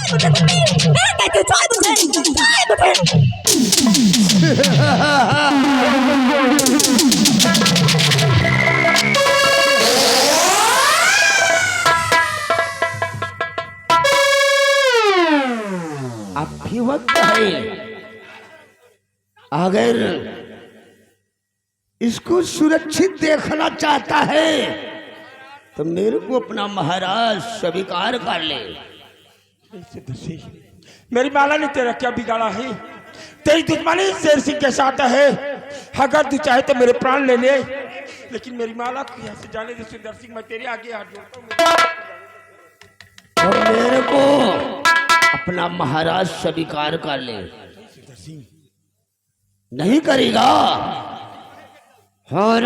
अब भी वक्त है, अगर इसको सुरक्षित देखना चाहता है तो मेरे को अपना महाराज स्वीकार कर ले। मेरी माला ने तेरा क्या बिगाड़ा है? तेरी दुश्मनी शेर सिंह के साथ है। अगर तू चाहे तो मेरे प्राण ले ले, लेकिन मेरी माला को यहाँ से जाने दे सुंदर सिंह। मैं तेरे आगे हाथ जोड़ता हूँ। और मेरे को अपना महाराज स्वीकार कर ले। नहीं करेगा हाँ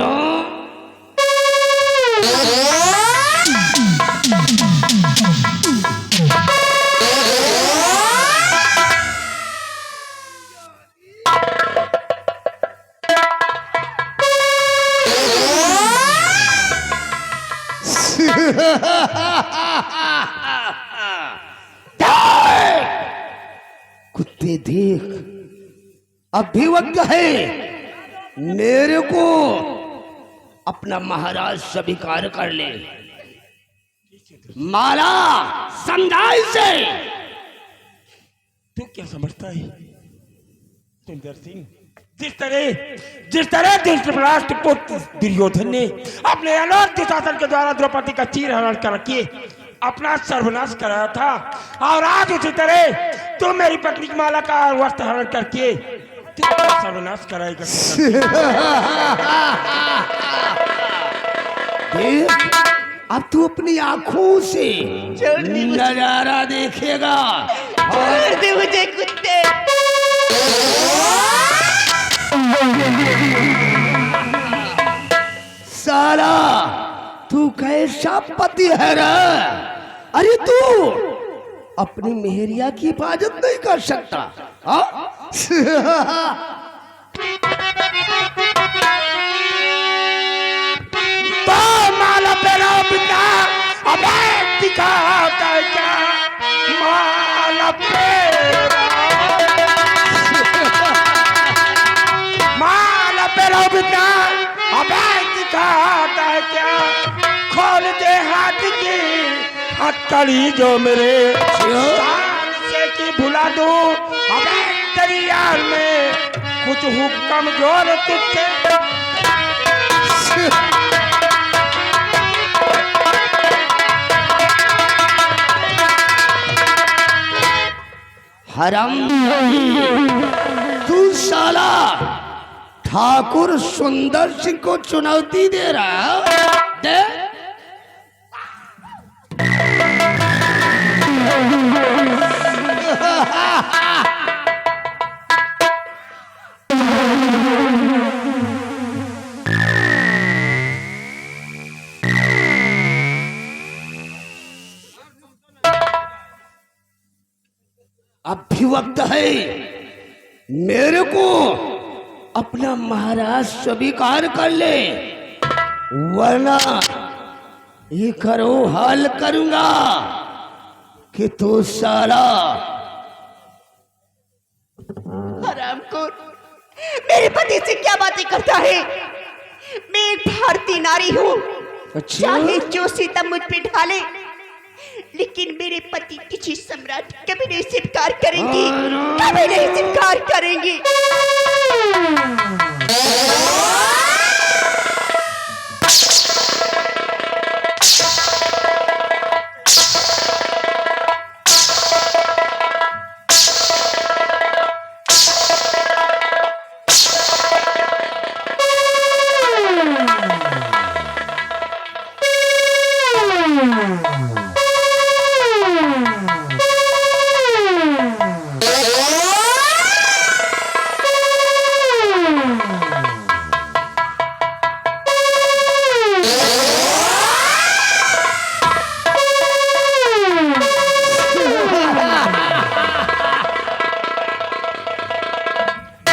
कुत्ते देख, अब भी वक्त है, मेरे को अपना महाराज स्वीकार कर ले। माला समझाई से। तू क्या समझता है सुंदर सिंह? जिस तरह धृतराष्ट्र पुत्र दुर्योधन ने अपने अनर्थ शासन के द्वारा द्रौपदी का चीर हरण करके अपना सर्वनाश कराया था, और आज उसी तरह तू मेरी पत्नी की माला का वस्त्र हरण करके सर्वनाश कराएगा। अब तू अपनी आंखों से नजारा देखेगा। छोड़ दे मुझे कुत्ते। साला तू कैसा पति है रे? अरे तू अपनी मेहरिया की हिफाजत नहीं कर सकता? तो माला पहनाओ पिता, अब दिखाता है क्या? माला पहनाओ पिता, अब दिखाता है क्या? खोल दे हाथ की हथकड़ी जो मेरे शान से की भुला दूं। अब तेरी यार में कुछ हुक्म जोर तुझसे। हराम तू साला ठाकुर सुंदर सिंह को चुनौती दे रहा है? अब भी वक्त है, मेरे को अपना महाराज स्वीकार कर ले, वरना ये करो हाल करूंगा कि तू साला हरामखोर, मेरे पति से क्या बातें करता है? मैं एक भारतीय नारी हूँ। अच्छा? चाहे जो सीता मुझ पे ढाले, लेकिन मेरे पति किसी सम्राट कभी नहीं स्वीकार करेंगी, कभी नहीं स्वीकार करेंगी।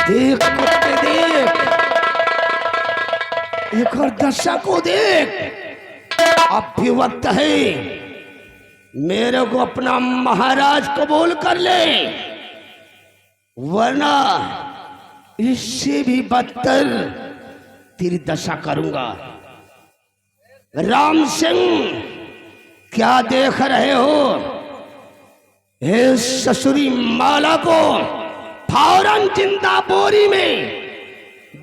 देख कुत्ते देख, एक और दशा को देख। अब भी वक्त है, मेरे को अपना महाराज कबूल कर ले, वरना इससे भी बदतर तेरी दशा करूंगा। राम सिंह, क्या देख रहे हो? इस ससुरी माला को फौरन जिंदा बोरी में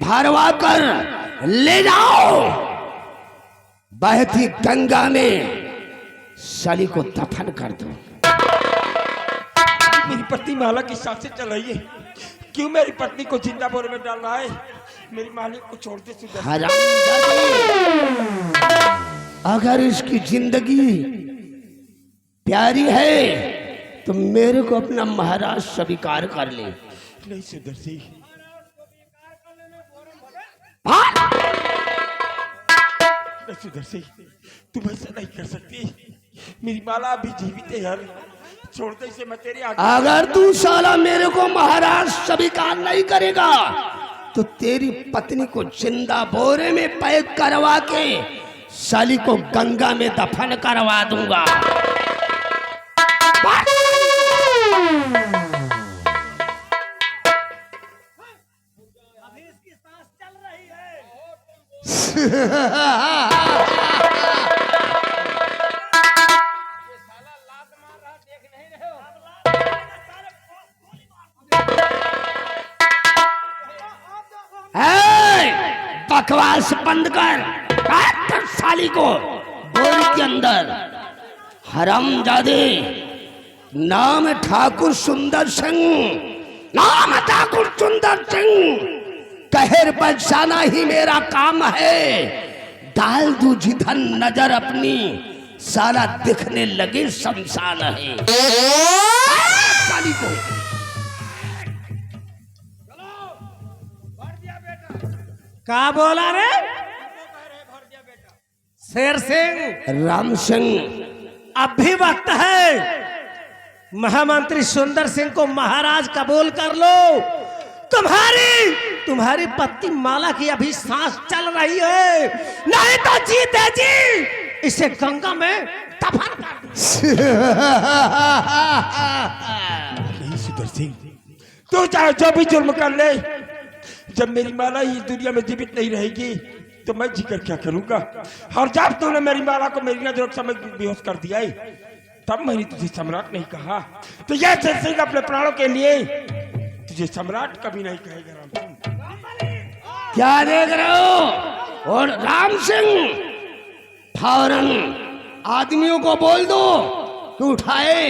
भरवा कर ले जाओ, बहती गंगा में साली को दफन कर दो। मेरी पत्नी माला की सांसें चल रही है, क्यों मेरी पत्नी को जिंदा बोरे में डाल रहा है? मेरी मालिक को छोड़ दे सुदर्शन। हरामजादे, अगर इसकी जिंदगी प्यारी है तो मेरे को अपना महाराज स्वीकार कर ले। नहीं सुदर्शन, सुदर्शन, तुम ऐसा नहीं कर सकती। मेरी माला अभी जीवित है यार, छोड़ दे इसे, मैं तेरी आज्ञा। अगर तू साला मेरे को महाराज स्वीकार नहीं करेगा तो तेरी पत्नी को जिंदा बोरे में पैक करवा के साली को गंगा में दफन करवा दूंगा। अभी इसकी सांस चल रही है। बकवास बंद कर, साली को बोरी के अंदर। हरामजादे, नाम ठाकुर सुंदर सिंह, नाम ठाकुर सुंदर सिंह, कहर बचाना ही मेरा काम है। डाल दू जिधन नजर अपनी, सारा दिखने लगे शमशान है। साली को क्या बोला रे? शेर सिंह, राम सिंह, अब भी वक्त है। महामंत्री सुंदर सिंह को महाराज कबूल कर लो। तुम्हारी पत्नी माला की अभी सांस चल रही है, नहीं तो जीते जी इसे गंगा में दफन कर दो। नहीं सुदर्शन, तू चाहे जो भी जुर्म कर ले, जब मेरी माला ही दुनिया में जीवित नहीं रहेगी तो मैं जीकर क्या करूंगा? और जब तूने मेरी माला को मेरी नजरों के समय बेहोश कर दिया है, तब मैंने तुझे सम्राट नहीं कहा। तो यह शेर सिंह अपने प्राणों के लिए तुझे सम्राट कभी नहीं कहेगा। राम सिंह, क्या देख रहे हो? और राम सिंह, फौरन आदमियों को बोल दो कि उठाए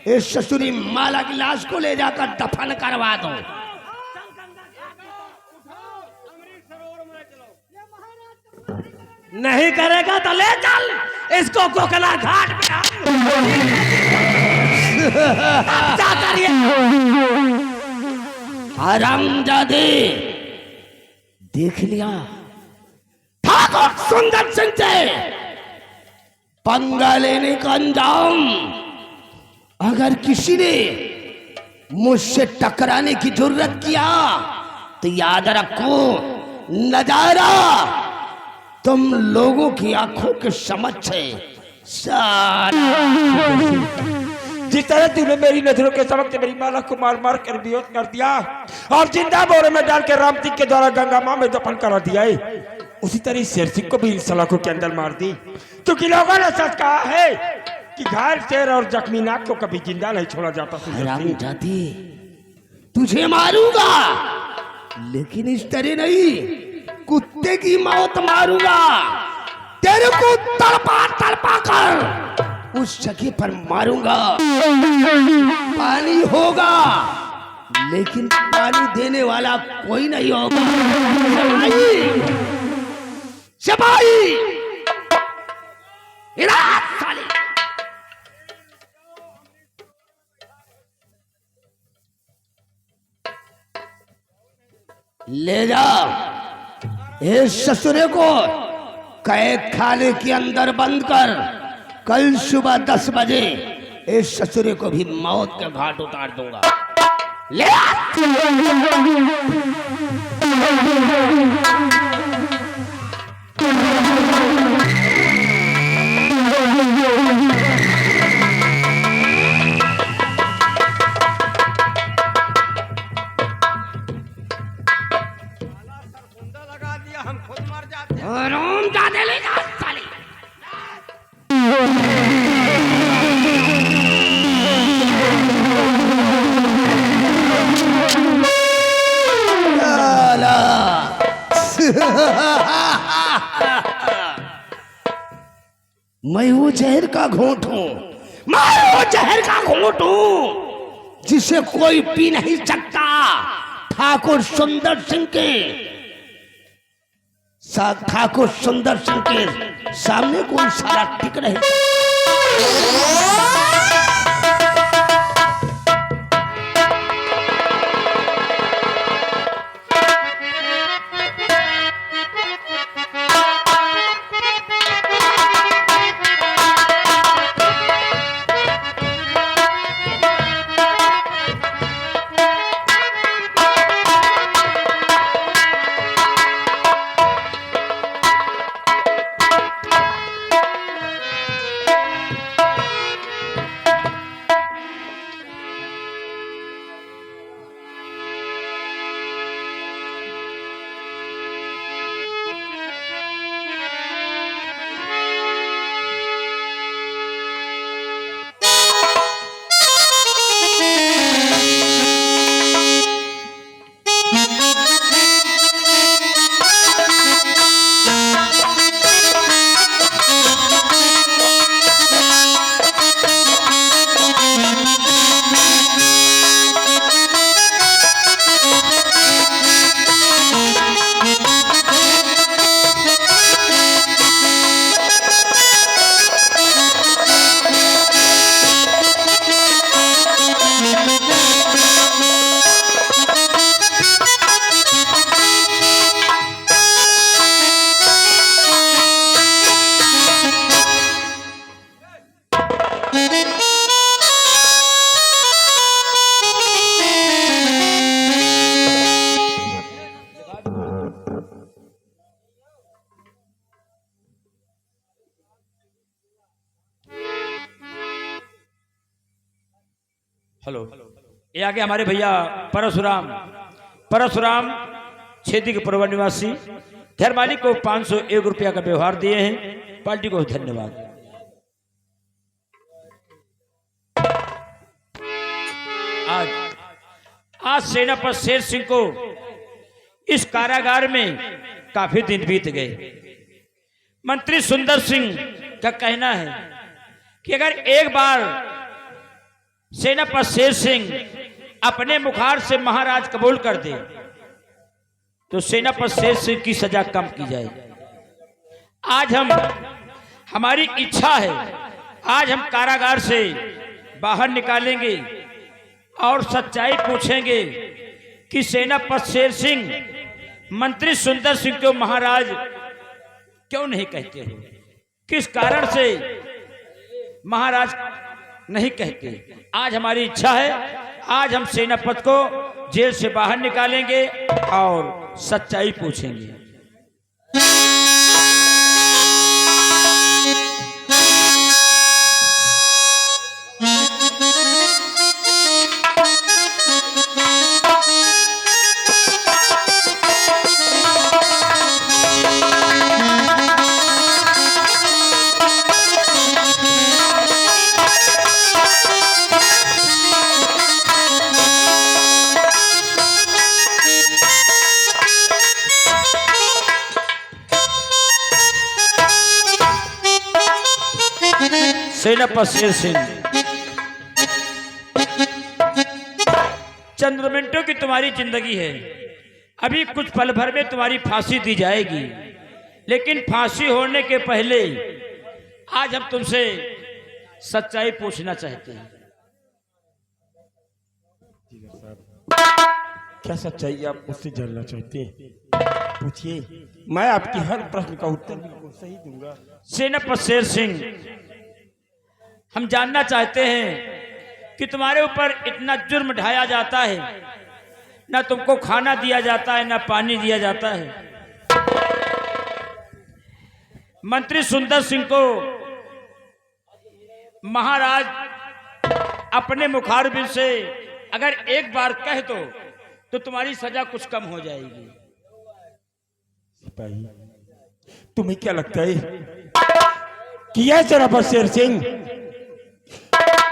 इस ससुरी माला की लाश को ले जाकर दफन करवा दो। नहीं करेगा तो ले चल इसको कोकला घाट पे। हरामजादे, देख लिया ठाकुर सुंदर सिंह से पंगा लेने का अंजाम। अगर किसी ने मुझसे टकराने की जरूरत किया तो याद रखो, नजारा तुम लोगों की आंखों के समक्ष है। जिस तरह तूने मेरी नजरों के समक्ष मेरी माला को मार मार कर बेहोश कर दिया और जिंदा बोरे में डाल के राम सिंह के द्वारा गंगा मां में दफन करा दिया है, उसी तरह शेर सिंह को भी इन सलाखों के अंदर मार दी। क्योंकि लोगों ने सच कहा है कि घायल शेर और जख्मी नाग को कभी जिंदा नहीं छोड़ा जाता। हरामजादी, तुझे मारूंगा लेकिन इस तरह नहीं, कुत्ते की मौत मारूंगा। तेरे को तड़पा तड़पा कर उस जगह पर मारूंगा। पानी होगा लेकिन पानी देने वाला कोई नहीं होगा। सिपाही, साले, ले जा इस ससुरे को कैद खाने के अंदर बंद कर। कल सुबह 10 बजे इस ससुरे को भी मौत के घाट उतार दूंगा। ले आ! जहर का घोंट हूं, मैं वो जहर का घोंट हूं जिसे कोई पी नहीं सकता। ठाकुर सुंदर सिंह के ठाकुर सुंदर सिंह के सामने कोई सारा टिक रहे। हेलो, ये आगे हमारे भैया परशुराम छेदी के पूर्व निवासी घर मालिक को 501 रुपया का व्यवहार दिए हैं। पार्टी को धन्यवाद। आज सेनापति शेर सिंह को इस कारागार में काफी दिन बीत गए। मंत्री सुंदर सिंह का कहना है कि अगर एक बार सेनापति शेर सिंह अपने मुखार से महाराज कबूल कर दे तो सेनापति शेर सिंह की सजा कम की जाए। आज हमारी इच्छा है, आज हम कारागार से बाहर निकालेंगे और सच्चाई पूछेंगे कि सेनापति शेर सिंह मंत्री सुंदर सिंह को महाराज क्यों नहीं कहते हो, किस कारण से महाराज नहीं कहते। आज हमारी इच्छा है, आज हम सेनापति को जेल से बाहर निकालेंगे और सच्चाई पूछेंगे। सेनापति शेर सिंह, चंद मिनटों की तुम्हारी जिंदगी है। अभी कुछ पल भर में तुम्हारी फांसी दी जाएगी, लेकिन फांसी होने के पहले आज हम तुमसे सच्चाई पूछना चाहते हैं। क्या सच्चाई आप मुझसे जानना चाहते हैं? पूछिए, मैं आपकी हर प्रश्न का उत्तर बिल्कुल सही दूंगा। सेनापति शेर सिंह, हम जानना चाहते हैं कि तुम्हारे ऊपर इतना जुर्म ढाया जाता है, ना तुमको खाना दिया जाता है, ना पानी दिया जाता है। मंत्री सुंदर सिंह को महाराज अपने मुखारबिन से अगर एक बार कह दो तो तुम्हारी सजा कुछ कम हो जाएगी। सिपाही, तुम्हें क्या लगता है कि यह सेनापति शेर सिंह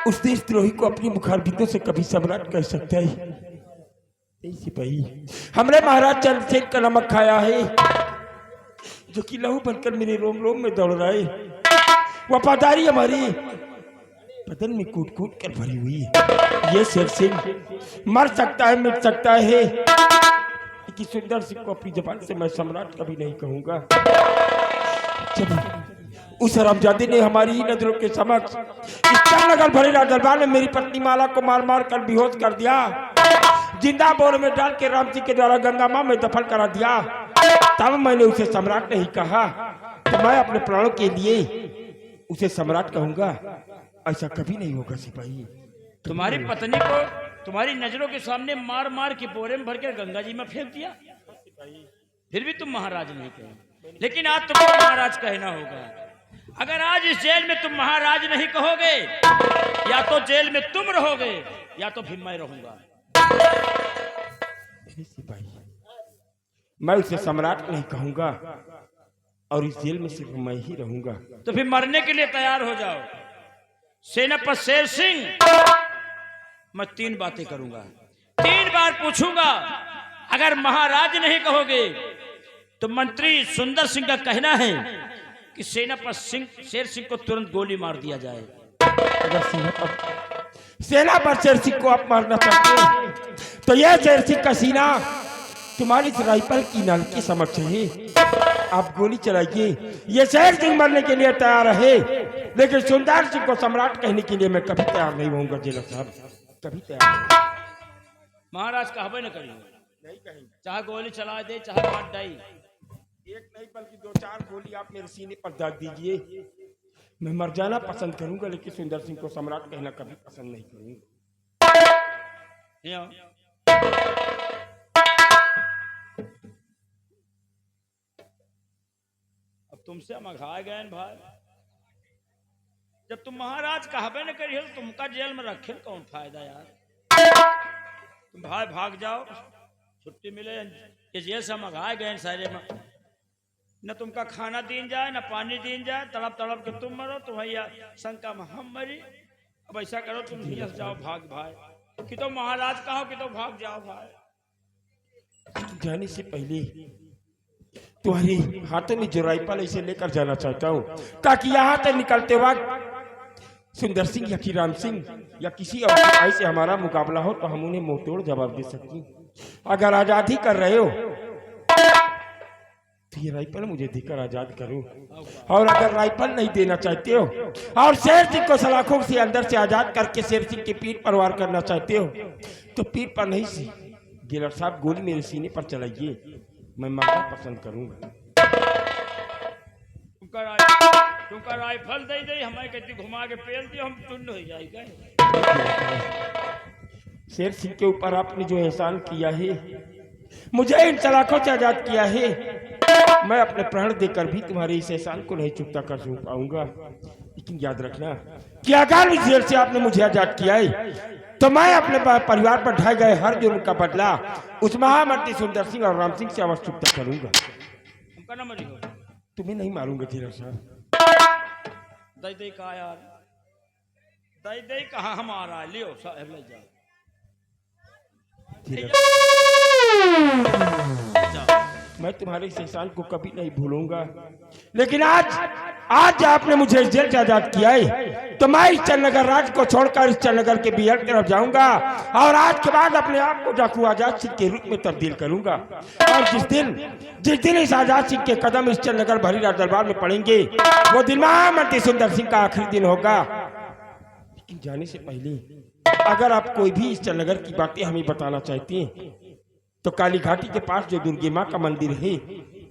उस देशद्रोही को अपनी मुखारबिंदों से कभी सम्राट कह सकता है? नहीं सिपाही, हमने महाराज चंद्रसेन का नमक खाया है जो कि लहू बनकर मेरे रोम रोम में दौड़ रहा है। वफादारी हमारी बदन में कूट कूट कर भरी हुई है। ये शेर सिंह मर सकता है, मिट सकता है, लेकिन सुंदर सिंह को अपनी जबान से मैं सम्राट कभी नहीं कहूंगा। जब उस हरामजादे ने हमारी नजरों के समक्ष इस नगर भरे दरबार में मेरी पत्नी माला को मार मार कर बेहोश कर दिया, जिंदा बोर में डाल के राम जी के द्वारा गंगा मां में दफन करा दिया, तब मैंने उसे सम्राट नहीं कहा। तो मैं अपने प्राणों के लिए उसे सम्राट कहूंगा? ऐसा कभी नहीं होगा सिपाही। तुम्हारी पत्नी को तुम्हारी नजरों के सामने मार मार के बोरे में भर कर गंगा जी में फेंक दिया, फिर भी तुम महाराज नहीं कहे। लेकिन आज तुमको महाराज कहना होगा। अगर आज इस जेल में तुम महाराज नहीं कहोगे, या तो जेल में तुम रहोगे या तो फिर मैं रहूंगा। सिपाही, मैं उसे सम्राट नहीं कहूंगा और इस जेल में सिर्फ मैं ही रहूंगा। तो फिर मरने के लिए तैयार हो जाओ। सेनापति शेर सिंह, मैं 3 बातें करूंगा, 3 बार पूछूंगा। अगर महाराज नहीं कहोगे तो मंत्री सुंदर सिंह का कहना है कि सेनापति शेर सिंह को तुरंत गोली मार दिया जाए। अगर सेना पर शेर सिंह को आप मारना चाहते हो तो यह शेर सिंह का सीना तुम्हारी इस राइफल की नल के समक्ष है। आप गोली चलाइए, ये शेर सिंह मरने के लिए तैयार है, लेकिन सुंदर सिंह को सम्राट कहने के लिए मैं कभी तैयार नहीं होऊंगा। जेलर साहब, कभी तैयार नहीं। महाराज कहबे न करिए, नहीं कहेंगे। चाहे गोली चला दे चाहे मार डाई। एक नहीं बल्कि 2-4 गोली आप मेरे सीने पर दाग दीजिए। मैं मर जाना पसंद करूंगा, लेकिन सुंदर सिंह को सम्राट कहना कभी पसंद नहीं करूंगा। यहाँ अब तुमसे हम अघाए गए भाई। जब तुम महाराज कहबे न करिए तो तुमका जेल में रखे कौन फायदा यार। तुम भाई भाग जाओ, छुट्टी मिले। ये जेल से हम अघाए गए सारे में, न तुमका खाना दीन जाए न पानी दीन जाए, तड़प तड़प के तुम मरो तो भैया शंका में हम मरी। अब ऐसा करो तुम यहाँ से जाओ भाग भाई, कि तो महाराज कहो कि तो भाग जाओ भाई। जाने से पहले तुम्हारे हाथों में जो राइफल इसे लेकर जाना चाहता हूँ, ताकि यहाँ से निकलते वक्त सुंदर सिंह या राम सिंह या किसी और सिपाही से हमारा मुकाबला हो तो हम उन्हें मुंहतोड़ जवाब दे सकें। अगर आजादी कर रहे हो तो ये राइफल मुझे देकर आजाद करो, और अगर राइफल नहीं देना चाहते हो और शेर सिंह को सलाखों से अंदर से आजाद करके शेर सिंह की पीठ पर वार करना चाहते हो तो पीठ पर नहीं सी जेलर साहब गोली मेरे सीने पर चलाइए, मैं मरना पसंद करूंगा। तुमका राइफल दे दे, हमें कहती घुमा के पेल दियो, हम टुंड हो जाएगा। शेर सिंह के ऊपर आपने जो एहसान किया है, मुझे इन सलाखों से आजाद किया है, मैं अपने प्राण देकर भी तुम्हारे इस एहसान को नहीं चुकता कर पाऊंगा। लेकिन याद रखना कि अगर इस जेल से आपने मुझे आजाद किया है तो मैं अपने परिवार पर ढाए गए हर जुर्म का बदला उस महामंत्री सुंदर सिंह और राम सिंह से अवश्य चुकता करूंगा। हमका ना मरी हो, तुम्हें नहीं मारूंगा जेलर साहब। दई दई कहा यार, दई दई कहा हमारा लियो साहब ले जाओ। मैं तुम्हारे इस एहसान को कभी नहीं भूलूंगा, लेकिन आज आपने मुझे इस जेल से आजाद किया है तो मैं इस चंद्रनगर राज्य को छोड़कर इस चंद्रनगर के बिहार की तरफ जाऊंगा और आज के बाद अपने आप को डाकू आजाद सिंह के रूप में तब्दील करूंगा। और जिस दिन इस आजाद सिंह के कदम इस चंद्रनगर भरी दरबार में पड़ेंगे वो दिन महामंत्री सुंदर सिंह का आखिरी दिन होगा। लेकिन जाने से पहले अगर आप कोई भी इस चंद्रनगर की बातें हमें बताना चाहते हैं तो काली घाटी के पास जो दुर्गे माँ का मंदिर है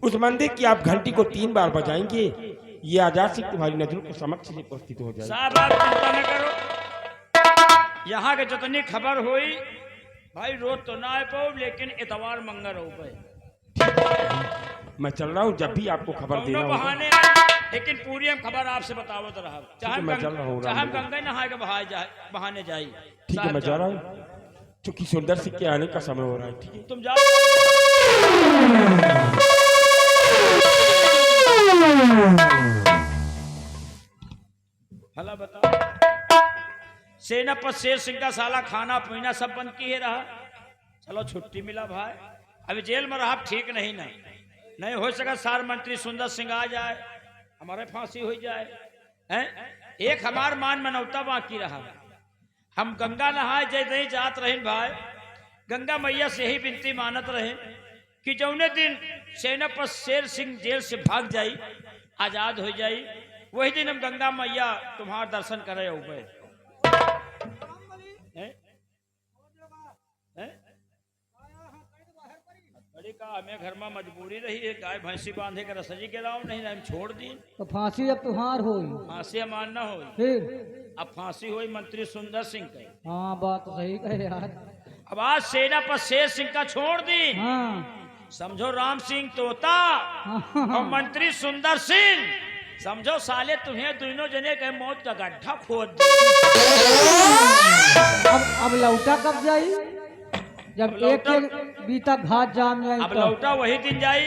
उस मंदिर की आप घंटी को 3 बार बजाएंगे, ये आजाद सिंह तुम्हारी नजरों के समक्ष से उपस्थित हो जाएगा। साहब आप चिंता न करो, यहाँ के जितनी खबर हुई भाई रोज तो ना आ पाओ, लेकिन इतवार मंगल हो गए। मैं चल रहा हूँ, जब भी आपको खबर देना होगा बहाने लेकिन पूरी हम खबर आपसे बताओ तो रहा। चाहे हम गंगा नहा के बहाने जाए। ठीक है, मैं जा रहा हूँ क्योंकि सुंदर सिंह के आने का समय हो रहा है। ठीक है, तुम जाओ। भला बताओ, सेनापति शेर सिंह का साला खाना पीना सब बंद किए रहा। चलो छुट्टी मिला भाई, अभी जेल में रहा ठीक नहीं हो सका। सार मंत्री सुंदर सिंह आ जाए, हमारे फांसी हो जाए हैं? एक हमार मान मनौता बाकी रहा। हम गंगा नहाए जय नहीं जात रहे भाई, गंगा मैया से ही विनती मानत रहे कि जौने दिन सेनापति शेर सिंह जेल से भाग जाई, आजाद हो जाई, वही दिन हम गंगा मैया तुम्हारा दर्शन करे उबे। बड़ी का हमें घर में मजबूरी रही है, गाय भैंसी बांधे के रसजी के लाओ नहीं, हम छोड़ दी। तो फांसी अब तुहार होई फांसी हमार न हो, फिर। अब फांसी हुई मंत्री सुंदर सिंह के। हाँ बात तो सही कहे यार। अब आज सेनापति शेर सिंह का छोड़ दी, हाँ समझो राम सिंह तोता हाँ और मंत्री सुंदर सिंह, समझो साले तुम्हें दोनों जने के मौत का गड्ढा खोद दिया। अब लौटा कब जाई? जब एक एक बीता घाट जाम जाई अब लौटा वही दिन जाई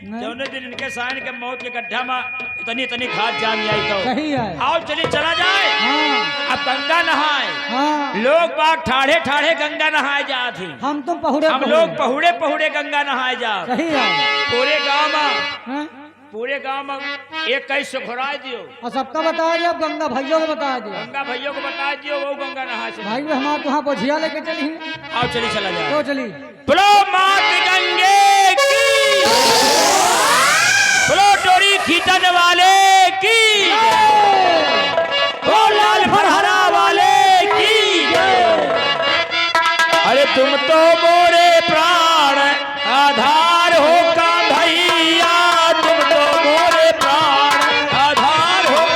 जौने दिन इनके साइन के मौत के गड्ढा में इतनी इतनी खाद जाम जाई। तो सही है। आओ चली चला जाए। हाँ अब गंगा नहाए, हाँ लोग बाग ठाढ़े ठाढ़े गंगा नहाए जा थी, हम तुम पहुड़े हम लोग पहुड़े पहुड़े गंगा नहाए जा। सही है। पूरे गांव में, हाँ? पूरे गांव में एक कैसे घुराए दियो, और सबका बता दिया, अब गंगा भैया को बता दिया। गंगा भैया को बता दियो, वो गंगा नहाए से। भाई हमारे तुहाँ बोझिया लेके चली। आओ चली चला जाए। तो चली। बोलो मात गंगे की, बोलो डोरी खींचने वाले की, बोलो लाल फरहरा वाले की। अरे तुम तो मोरे प्राण आधार हो कान्हैया, तुम तो मोरे प्राण आधार हो।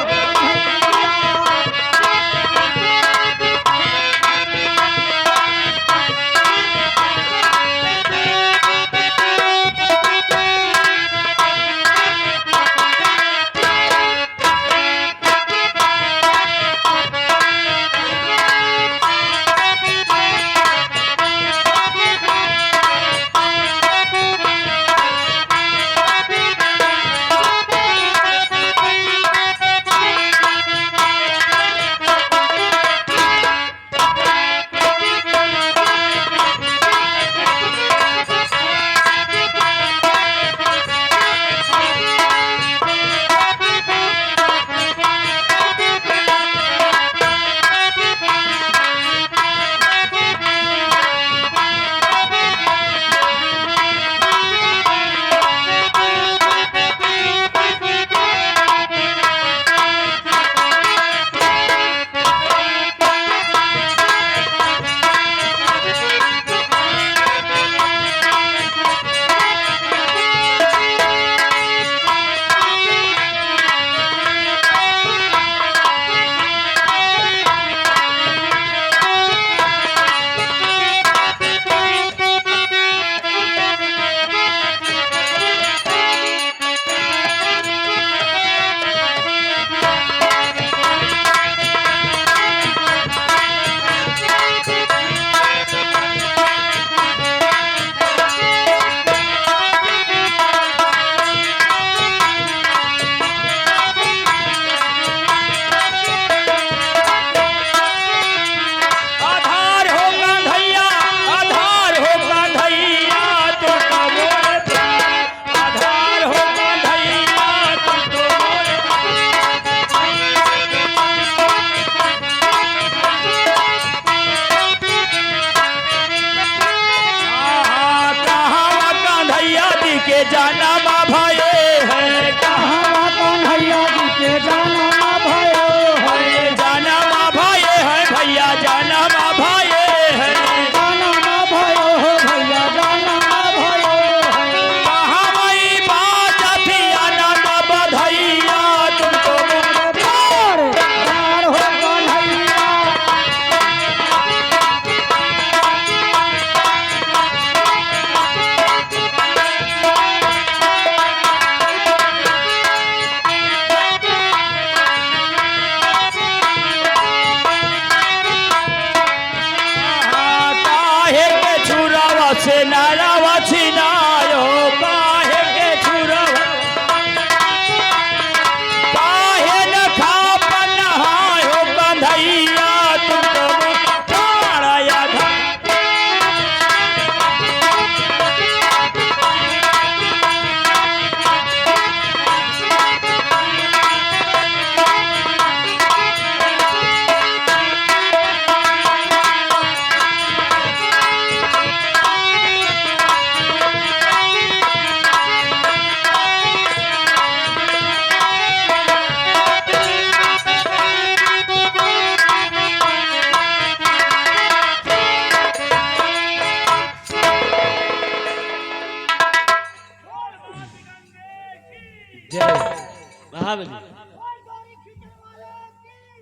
महाबली।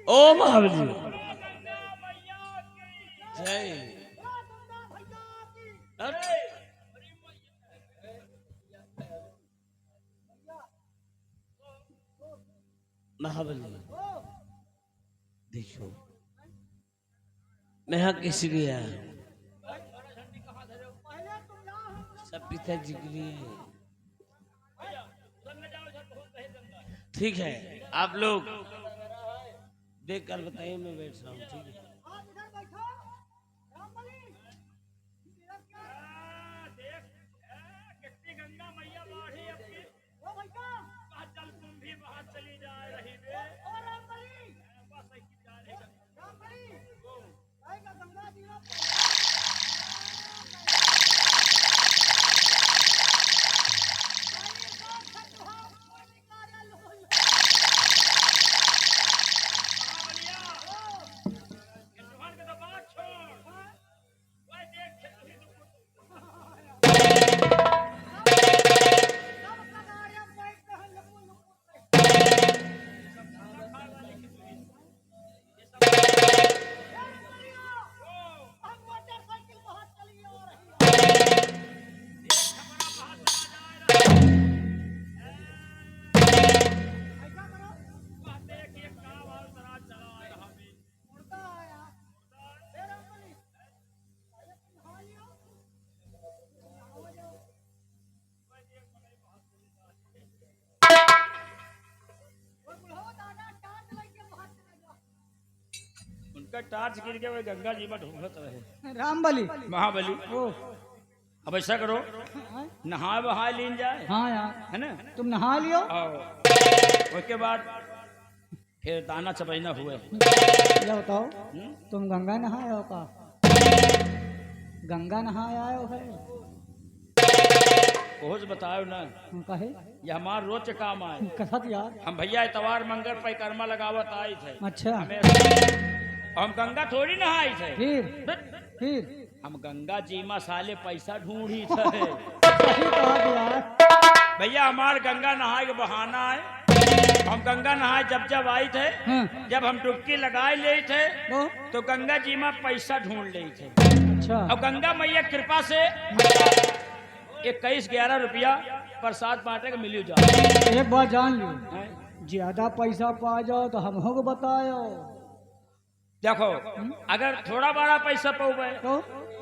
ओ महाबली जय। अरे महाबली देखो मैं यहाँ किस लिए आया हूँ? सब पिताजी के लिए। ठीक है आप लोग देख कर बताइए, मैं बैठ रहा हूँ। ठीक है उनका टार्च गिर गया, वो गंगा जी में ढूंढत रहे। रामबली। महाबली ओ अब ऐसा करो, हाँ? नहा बहा लीन जाए, हाँ यार, है ना? तुम नहा लियो। और उसके बाद फिर दाना चबैना हुए। ये बताओ तुम गंगा नहाए हो का? गंगा नहाए आए हो है? खोज बताओ ना, कहे ये हमार रोज के काम आए। कसत यार। हम भैया इतवार मंगल परिक्रमा लगावत आई थे। अच्छा हम गंगा थोड़ी नहाई थे। फिर हम गंगा जी में साले पैसा ढूंढी थे। सही कहा यार। भैया हमार गंगा नहाए के बहाना है। हम गंगा नहाए जब आई थे, हाँ। जब हम डुबकी लगाए ले थे तो गंगा जी में पैसा ढूंढ ले थे। अच्छा अब गंगा मैया कृपा से 21-11 रुपया प्रसाद बांटे के मिली जाए। एक बात जान लो, ज्यादा पैसा पा जाओ तो हम हो बताओ। देखो अगर थोड़ा बड़ा पैसा पाओगे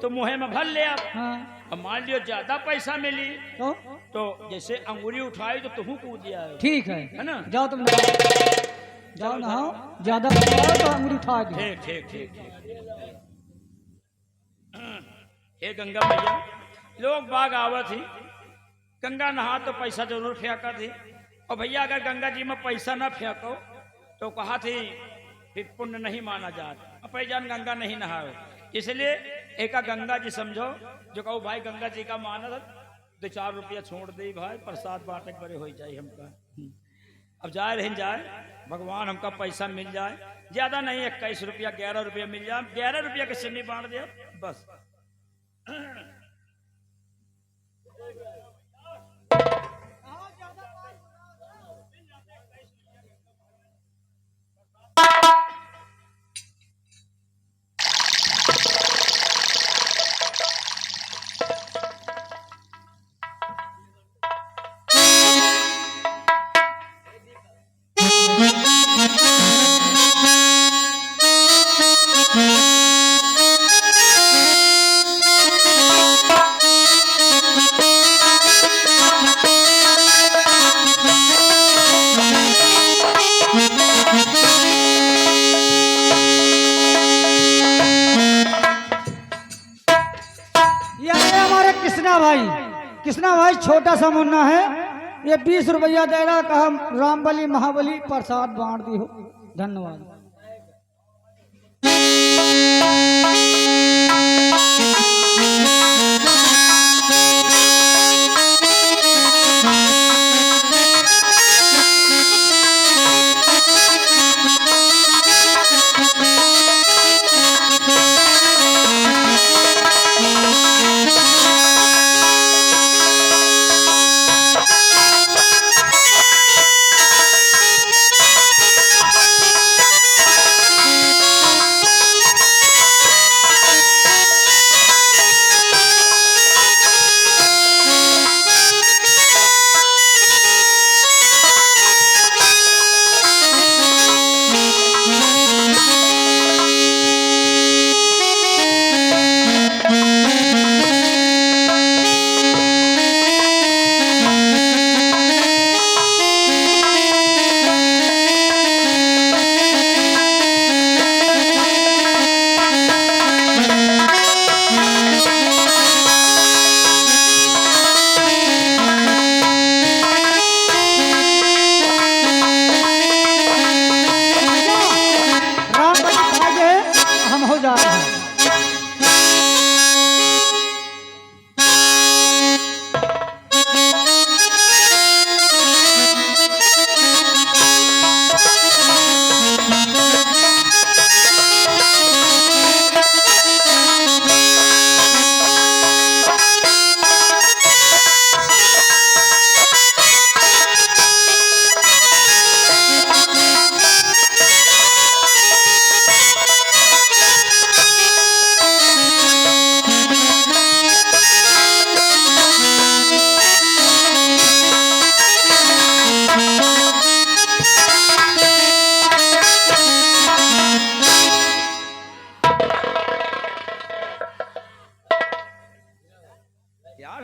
तो मुहे में भर ले आप। हाँ। अब मान लियो ज्यादा पैसा मिली तो जैसे अंगूरी उठाई तो तुम कूद दिया ठीक है ना? जाओ तुम नहाओ, जाओ नहाओ, ज्यादा बताओ तो अंगूरी उठा दो। ठीक ठीक ठीक ठीक। हे गंगा मैया, लोग बाग आवत ही गंगा नहा तो पैसा जरूर फेंका थी। और भैया अगर गंगा जी में पैसा ना फेंको तो कहा थी फिर पुण्य नहीं माना जाता। अब जान गंगा नहीं नहाओ, इसलिए एक गंगा जी समझो जो कहो भाई गंगा जी का माना 2-4 रुपया छोड़ दे भाई, प्रसाद बांटे बड़े हो जाए हमका। अब जाए रह जाए, भगवान हमका पैसा मिल जाए, ज्यादा नहीं 21 रुपया 11 रुपया मिल जाए, 11 रुपया के सिन्नी बांट दिया बस। कृष्णा भाई छोटा सा मुन्ना है, ये 20 रुपया दे रहा, कहा रामबली महाबली प्रसाद बांट दी हो। धन्यवाद।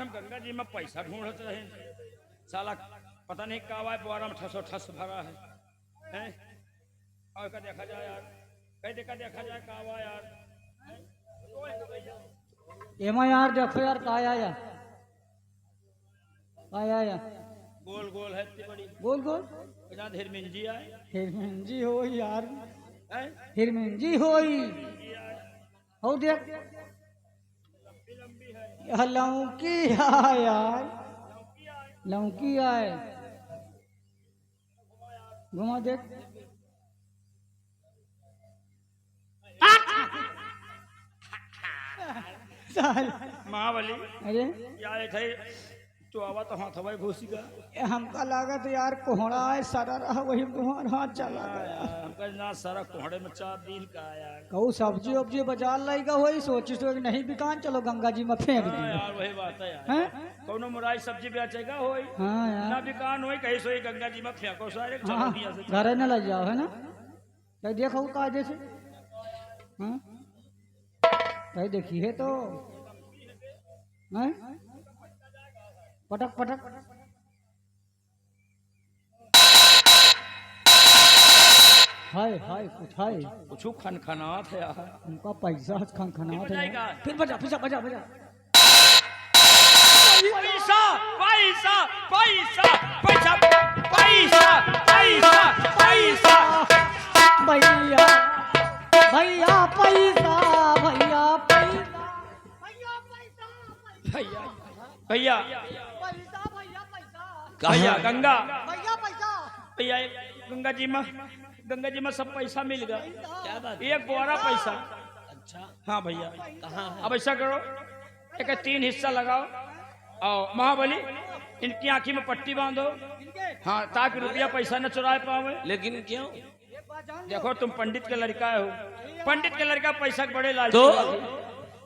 हम गंगा जी में पैसा ढूंढते रहे, साला पता नहीं का हुआ बोरा में ठसो ठस भरा है? और का देखा जाए यार, कहीं देखा जाए का हुआ यार? एमा यार देखो यार का आया गोल गोल है इतनी बड़ी, गोल गोल बिना हिरमिंजी आए हिरमिंजी हो यार, हैं? हिरमिंजी होई हो देख यह लौकी है यार, लौकी आए घुमा देख चल महाबली अरे यार थे तो आवा तो हाथ हवाई घोसी का हमका लागत यार कोहड़ा है सारा रहा वही तुम्हार हाथ चला गया। हमका ना सारा कोहड़े में चाप दिन का यार। कहू सब्जी वब्जी बाजार लाएगा वही सोची तो नहीं बिकान चलो गंगा जी में फेंक हाँ दी यार वही बात है यार। हैं? कौनो मुराई सब्जी बेचेगा होई हाँ ना यार बिकान होई कहीं सोई गंगा जी में फेंको सारे हाँ दिया से घर न लग जाओ है ना कहीं देखो कायदे से हाँ कहीं देखी है तो हैं? पटक पटक हाय हाय कुछ हाय कुछ खनखनात है यार। उनका पैसा खनखनात है बजाएगा। फिर बजा बजा बजा बजा पैसा पैसा पैसा पैसा पैसा पैसा पैसा भैया भैया पैसा भैया पैसा भैया भैया पैसा भैया पैसा भैया गंगा भैया पैसा भैया गंगा जी में सब पैसा मिल गया। क्या बात? एक बोरा पैसा। अच्छा हाँ भैया कहाँ? अब ऐसा करो एक 3 हिस्सा लगाओ और महाबली इनकी आंखी में पट्टी बांधो, हाँ ताकि रुपया पैसा न चुरा पावे। लेकिन क्यों? देखो तुम पंडित के लड़का हो, पंडित के लड़का पैसा के बड़े लाल तो?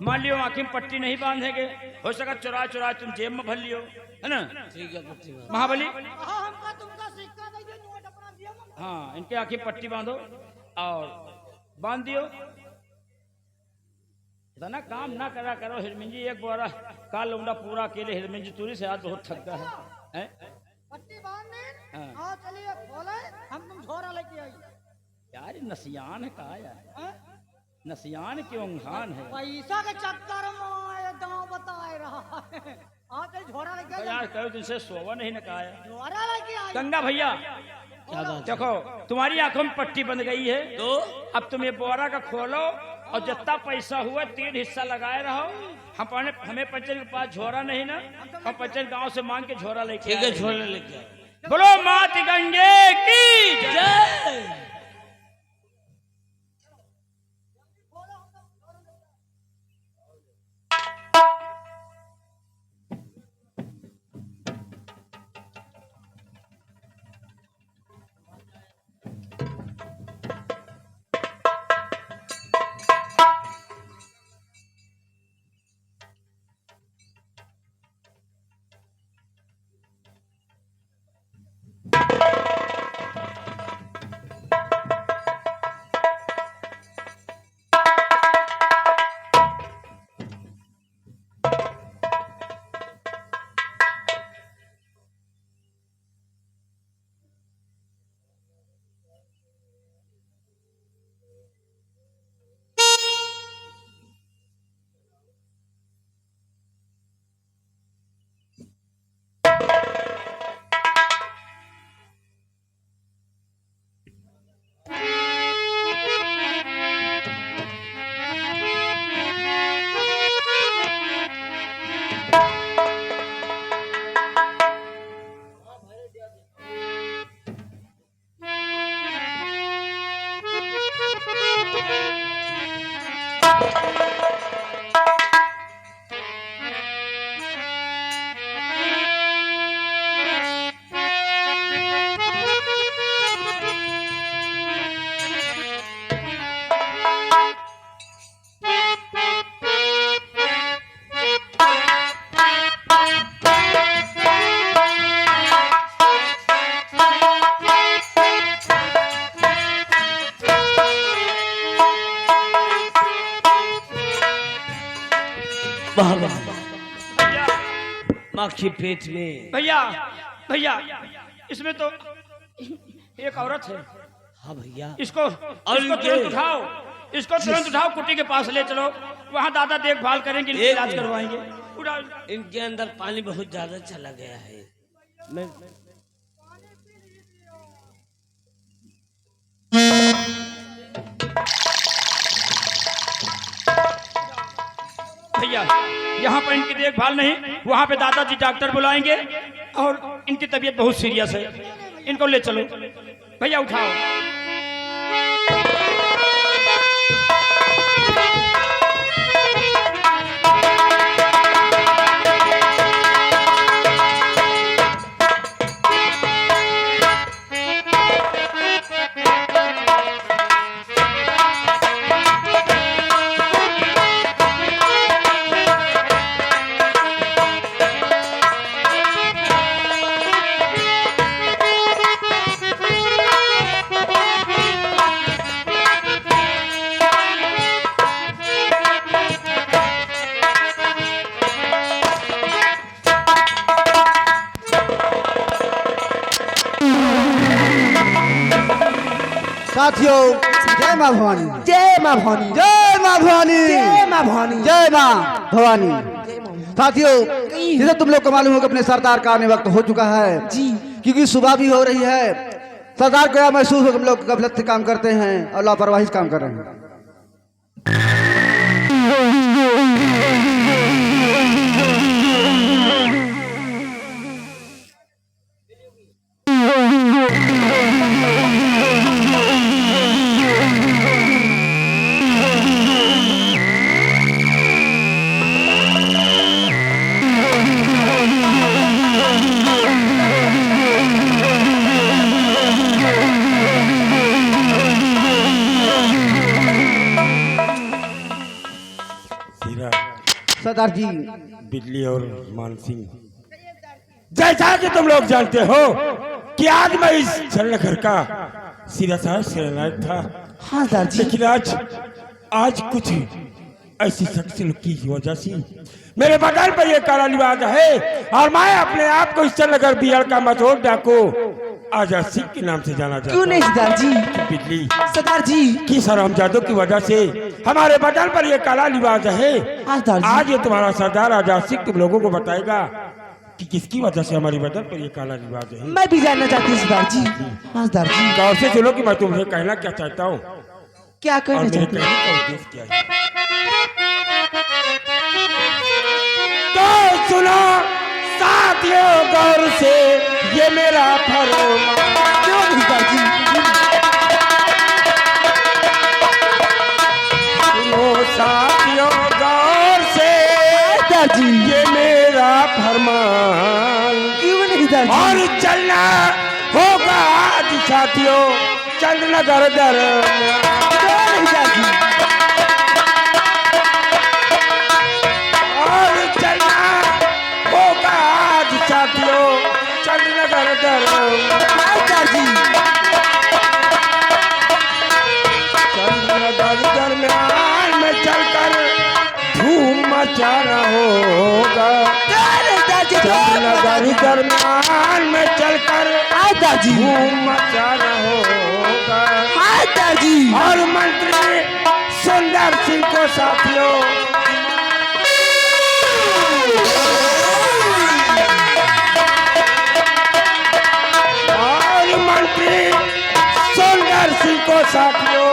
मान लियो आंखी में पट्टी नहीं बांधेगे, हो सका चुरा चुरा तुम जेब में भर लियो, है ना? ठीक है कुछ नहीं। महाबली हमका तुमका सिक्का दे दे नोट अपना दिया मन हाँ इनके आंखी में पट्टी बांधो और बांध दियो। इतना काम ना करा करो हिरमिंजी, एक बोरा काल लौंडा पूरा अकेले हिरमिंजी तुरी से आज बहुत थकता है? पट्टी बांध दे हाँ। हाँ चलिए खोले हम तुम झोरा लेके आई यार ये नसियान है कहा यार, हैं? नसियान क्यों उंघान है पैसा के चक्कर में ये गाँव बताए रहा है हाँ चल झोरा लेके तो आई यार कहो तुमसे सोवा नहीं न कहा यार। झोरा लेके आई गंगा भैया क्या बात? देखो तुम्हारी आंखों में पट्टी बंध गई है, तो अब तुम ये बोरा का खोलो और जितना पैसा हुआ 3 हिस्सा लगाए रहो। हमें पंचन के पास झोरा नहीं ना, हम पंचन गांव से मांग के झोरा लेके ठीक है आए। छोड़ने लेके आओ। बोलो मात गंगे की जय। जय। मक्खी पेट में। भैया भैया इसमें तो एक औरत है। हाँ भैया, इसको तुरंत उठाओ, इसको तुरंत उठाओ, कुटी के पास ले चलो, वहाँ दादा देखभाल करेंगे, इनका इलाज करवाएंगे। उठाओ। इनके अंदर पानी बहुत ज्यादा चला गया है। मैं भैया यहाँ पर इनकी देखभाल नहीं, वहाँ पे दादाजी डॉक्टर बुलाएंगे और इनकी तबीयत बहुत सीरियस है, इनको ले चलो। भैया उठाओ। साथियों, जय माँ भवानी, जय माँ भवानी, जय माँ भवानी, जय माँ भवानी, जय माँ भवानी। साथियों, जैसे तुम लोग को मालूम हो कि अपने सरदार का आने वक्त हो चुका है जी, क्योंकि सुबह भी हो रही है। सरदार को यह महसूस हो कि हम लोग गलत से काम करते हैं और लापरवाही से काम कर रहे हैं। सरदार जी, बिजली और मानसिंह, जैसा कि तुम लोग जानते हो कि आज मैं इस चलनगर का सीधा सा सेनानायक था। हाँ सरदार जी, लेकिन आज कुछ ऐसी शख्सियत की वजह से मेरे बदन पर यह काला लिबास है और मैं अपने आप को इस चलनगर बिहार का मशहूर डाकू आजाद सिंह के नाम से जाना जाता। क्यों नहीं सरदार जी? बिजली सरदार जी की हरामजादों की वजह से हमारे बदन पर यह काला लिबास है। आज ये तुम्हारा सरदार आजाद सिंह तुम लोगों को बताएगा कि किसकी वजह से हमारी बदन पर यह काला लिबास है। मैं भी जानना चाहती हूँ सरदार जी। हाँ सरदार जी, गौर से सुनो कि मैं तुम्हें कहना क्या चाहता हूँ क्या और कहना मेरे चाहती कहने हूँ? का उद्देश्य क्या है। तो सुनो साथियों गौर से, ये मेरा फरमान। क्यों नहीं सरदार जी? सुनो साथियों गौर से, सरदार जी, ये मेरा फरमान। क्यों नहीं सरदार जी? और चलना होगा आज साथियों चंद्रनगर दरमियान। क्यों नहीं सरदार जी? और चलना होगा आज साथियों चंद्रनगर दरमियान। हाँ सरदार जी, चंद्रनगर दरमियान में चलकर धूम मचाना होगा। क्यों नहीं सरदार जी? चंद्रनगर दरमियान में चलकर हाँ सरदार जी, धूम मचाना होगा। हाँ सरदार जी, और मंत्री सुंदर सिंह को साथियों और मंत्री सुंदर सिंह को साथियों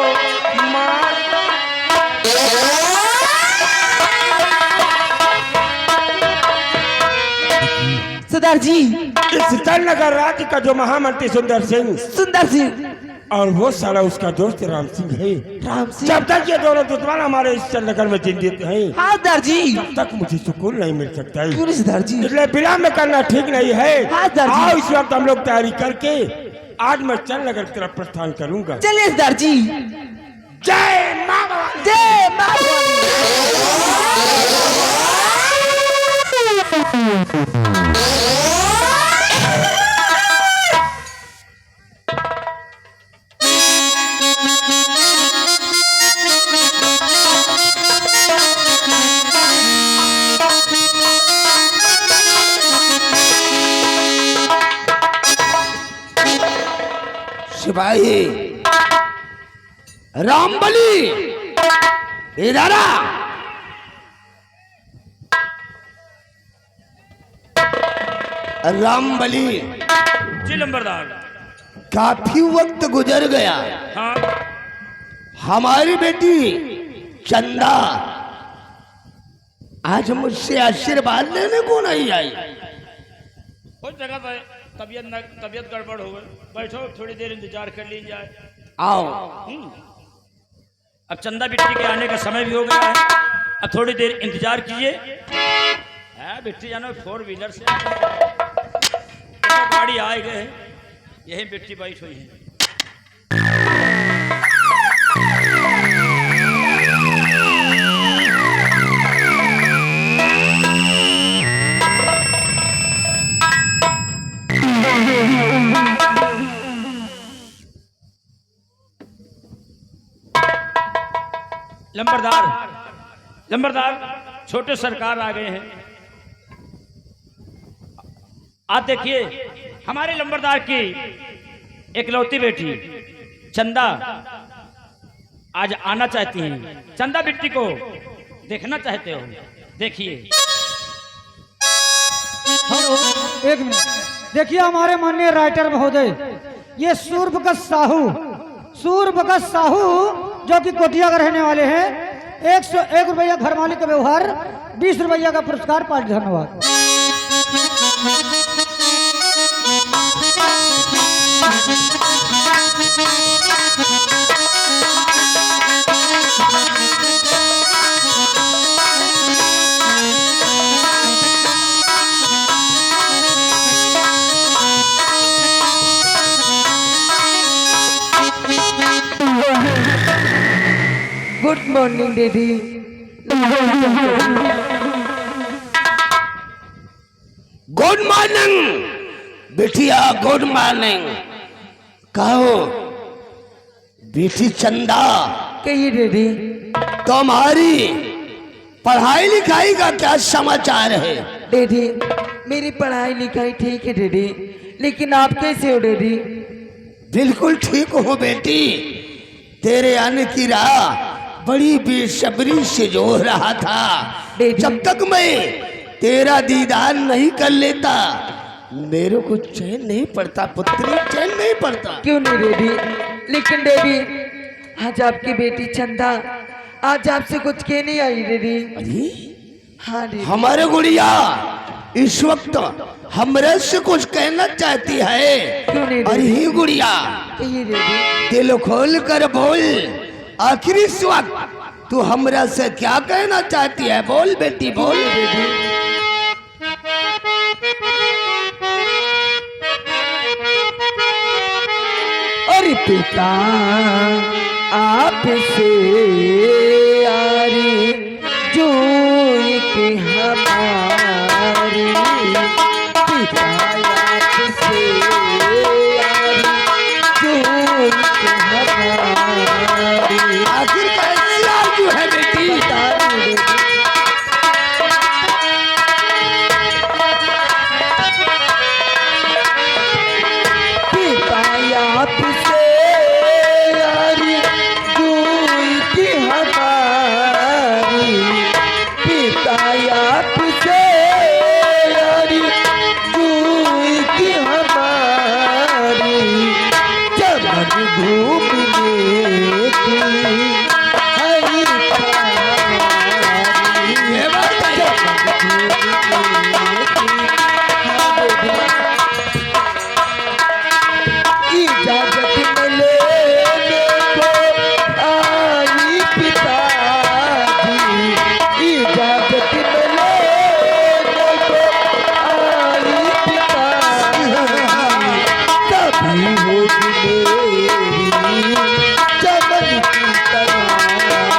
सरदार जी, इस चंद्रनगर राज्य का जो महामंत्री सुंदर सिंह और वो साला उसका दोस्त राम सिंह है। राम सिंह, जब तक ये दोनों दुश्मन हमारे इस चंद्रनगर में जिंदा हैं हाँ सरदार जी, तब तक मुझे सुकून नहीं मिल सकता है। क्यों नहीं सरदार जी? इसलिए विलम्ब करना ठीक नहीं है। हाँ, सरदार जी। आओ इस वक्त हम लोग तैयारी करके आज मैं चंद्रनगर की तरफ प्रस्थान करूंगा। चलिए सरदार जी। जय माँ भवानी। जय माँ सिपाही रामबली इधर आ। रामबली जी लंबरदार। काफी वक्त गुजर गया, हाँ हमारी बेटी चंदा आज मुझसे आशीर्वाद लेने को नहीं आई। कुछ जगह पे तबीयत गड़बड़ हो गई, बैठो थोड़ी देर इंतजार कर ली जाए। आओ। अब चंदा बिट्टी के आने का समय भी हो गया है, अब थोड़ी देर इंतजार कीजिए। बिट्टी जानो 4 व्हीलर से गाड़ी आए गए हैं, यही बिट्टी बैठ हुई है। लंबरदार छोटे सरकार आ गए हैं। आप देखिए हमारे लंबरदार की इकलौती बेटी चंदा आज आना चाहती हैं। चंदा बिट्टी को देखना चाहते हो, देखिए। हेलो, एक मिनट देखिए हमारे माननीय राइटर महोदय, ये सूर्यप्रकाश साहू जो कि कोटिया का रहने वाले हैं। 101 रुपया घर मालिक का व्यवहार, 20 रुपया का पुरस्कार। पार्टी धन्यवाद। गुड मॉर्निंग दीदी। गुड मॉर्निंग बिटिया, गुड मॉर्निंग। कहो बेटी चंदा, कहिए दीदी। तुम्हारी पढ़ाई लिखाई का क्या समाचार है? दीदी मेरी पढ़ाई लिखाई ठीक है दीदी, लेकिन आप कैसे हो दीदी? बिल्कुल ठीक हो बेटी। तेरे आने की राह बड़ी बेसब्री से जो रहा था। जब तक मैं तेरा दीदार नहीं कर लेता मेरे को चैन नहीं पड़ता पुत्री, चैन नहीं पड़ता। क्यों नहीं दीदी? लेकिन दीदी आज आपकी बेटी चंदा आज आपसे कुछ कहने आई दीदी। अरे हाँ दीदी। हमारे गुड़िया इस वक्त हमरे से कुछ कहना चाहती है। क्यों नहीं अरे दीदी? ही गुड़िया कहिए दीदी। दिल खोल कर बोल, आखिरी इस वक्त तू हमरा से क्या कहना चाहती है? बोल बेटी बोल। अरे पिता आपसे यारी जो एक हमारी, पिता आपसे यारी जो एक हमारी। आखिर कैसी आरज़ू है बेटी? पिता आपसे यारी जो एक हमारी, पिता आपसे यारी जो एक हमारी। चमन घूमने की हरी कहानी, ये बात है। इजाजत न लेने को आई पिताजी, इजाजत न लेने को आई पिताजी। तभी होगी मेरी चमन की तैयारी, तभी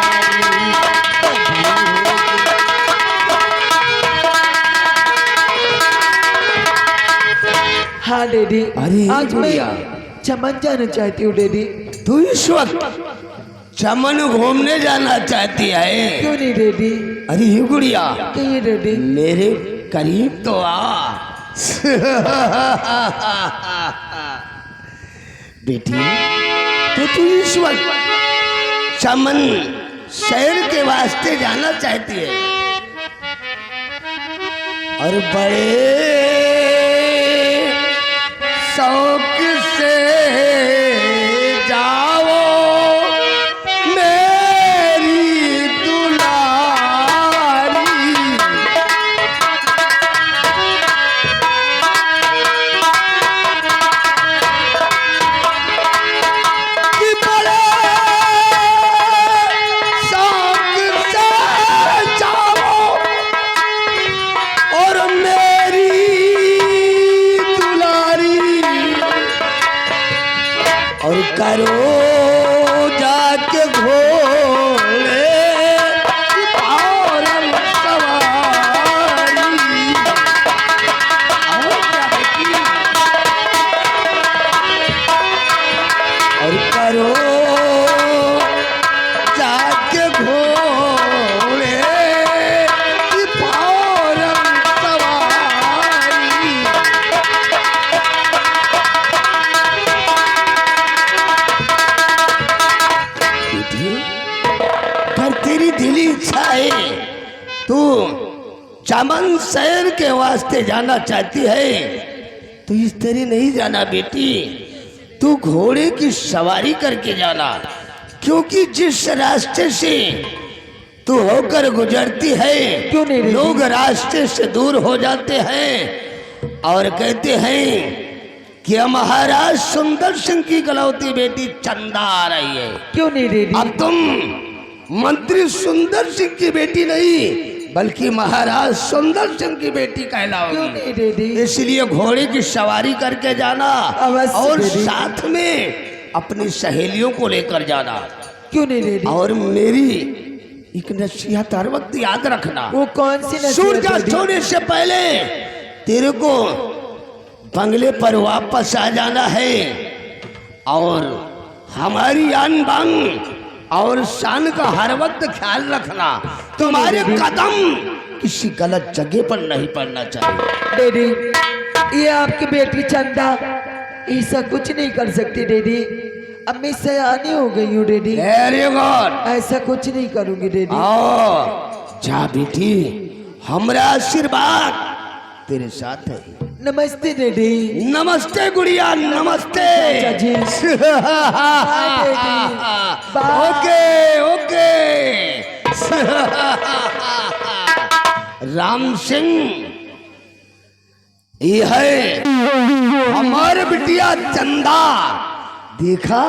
होगी। हाँ दीदी, अरे आज गुड़िया। मैं चमन जाना चाहती हूँ दीदी। तू इस वक्त चमन घूमने जाना चाहती है? क्यों नहीं दीदी? अरे ही गुड़िया कहिए दीदी। मेरे करीब तो आ। बेटी तो इस वक्त चमन शहर के वास्ते जाना चाहती है और बड़े शौक से जाओ मेरी दुलारी। कि बड़े शौक से जाओ और मेरी दुलारी और करो जाके घोड़े और सवारी। और क्या बेटी? और करो जाके घोड़े और सवारी। पर तेरी दिली इच्छा है तू चमन शहर के वास्ते जाना चाहती है तो इस तरह नहीं जाना बेटी, तू घोड़े की सवारी करके जाना। क्योंकि जिस रास्ते से तू होकर गुजरती है लोग रास्ते से दूर हो जाते हैं और कहते हैं कि महाराज सुंदर सिंह की गलौती बेटी चंदा आ रही है। क्यों नहीं रेडी? अब तुम मंत्री सुंदर सिंह की बेटी नहीं बल्कि महाराज सुंदर सिंह की बेटी क्यों कहलाओगी। नहीं रेडी? इसलिए घोड़े की सवारी करके जाना अवश्य और रेडी। साथ में अपनी सहेलियों को लेकर जाना। क्यों नहीं रेडी? और मेरी एक नसीहत हर वक्त याद रखना, वो कौन सी नसीहत सूरज रेडी? सोने से पहले तेरे को बंगले पर वापस आ जाना है और हमारी आन बान और शान का हर वक्त ख्याल रखना। तुम्हारे कदम किसी गलत जगह पर नहीं पड़ना चाहिए। डैडी ये आपकी बेटी चंदा ऐसा कुछ नहीं कर सकती डैडी। अब मैं सयानी हो गई हूँ डैडी, वेरी गुड। ऐसा कुछ नहीं करूंगी डैडी। आओ जा बेटी, हमारा आशीर्वाद तेरे साथ है। नमस्ते डैडी। नमस्ते गुड़िया, नमस्ते। चाचा जी। Okay okay. राम सिंह ये है हमारे बिटिया चंदा। देखा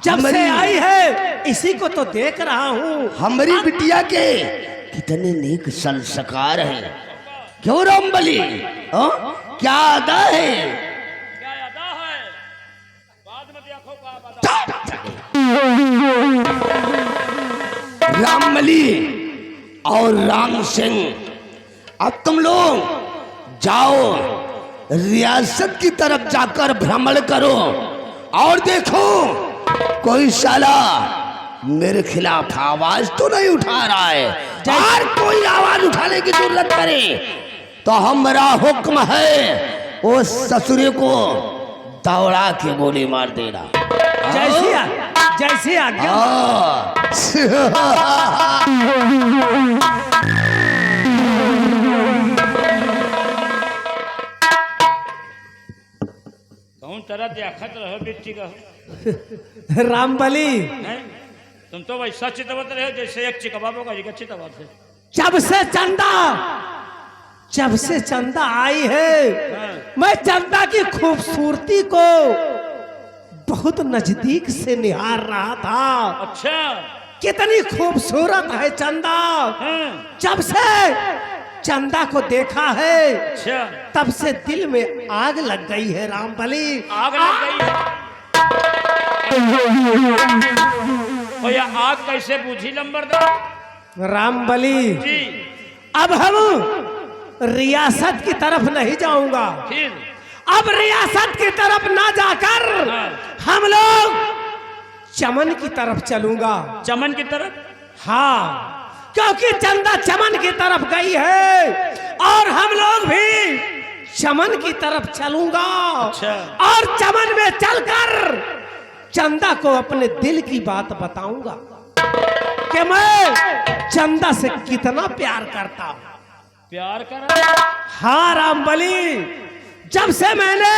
जब से आई है इसी को तो देख रहा हूँ। हमारी बिटिया के कितने नेक संस्कार हैं। क्यों रामबली, क्या अदा है? क्या अदा है? बाद में देखो का अदा। रामबली और राम सिंह अब तुम लोग जाओ रियासत की तरफ जाकर भ्रमण करो और देखो कोई साला मेरे खिलाफ आवाज तो नहीं उठा रहा है। और कोई आवाज उठाने की जरूरत करे तो हमारा हुक्म है वो ससुरे को दौड़ा के गोली मार देना। जैसी आज्ञा। कौन तरह देखत रहो बेटी का? रामबली नहीं तुम तो वैसा चितवत रहे जैसे एक चिकबाबो का एक चितवत है। जब से चंदा आई है मैं चंदा की खूबसूरती को बहुत नजदीक से निहार रहा था। अच्छा कितनी खूबसूरत है चंदा। जब से चंदा को देखा है अच्छा तब से दिल में आग लग गई है रामबली। आग लग गई है। और यह आग कैसे बूझी लंबरदार? रामबली जी अब हम रियासत की तरफ नहीं जाऊंगा। फिर अब रियासत की तरफ ना जाकर हम लोग चमन की तरफ चलूंगा। चमन की तरफ? हाँ क्योंकि चंदा चमन की तरफ गई है और हम लोग भी चमन की तरफ चलूंगा अच्छा। और चमन में चलकर चंदा को अपने दिल की बात बताऊंगा कि मैं चंदा से कितना प्यार करता हूं। प्यार करा? हाँ रामबली, जब से मैंने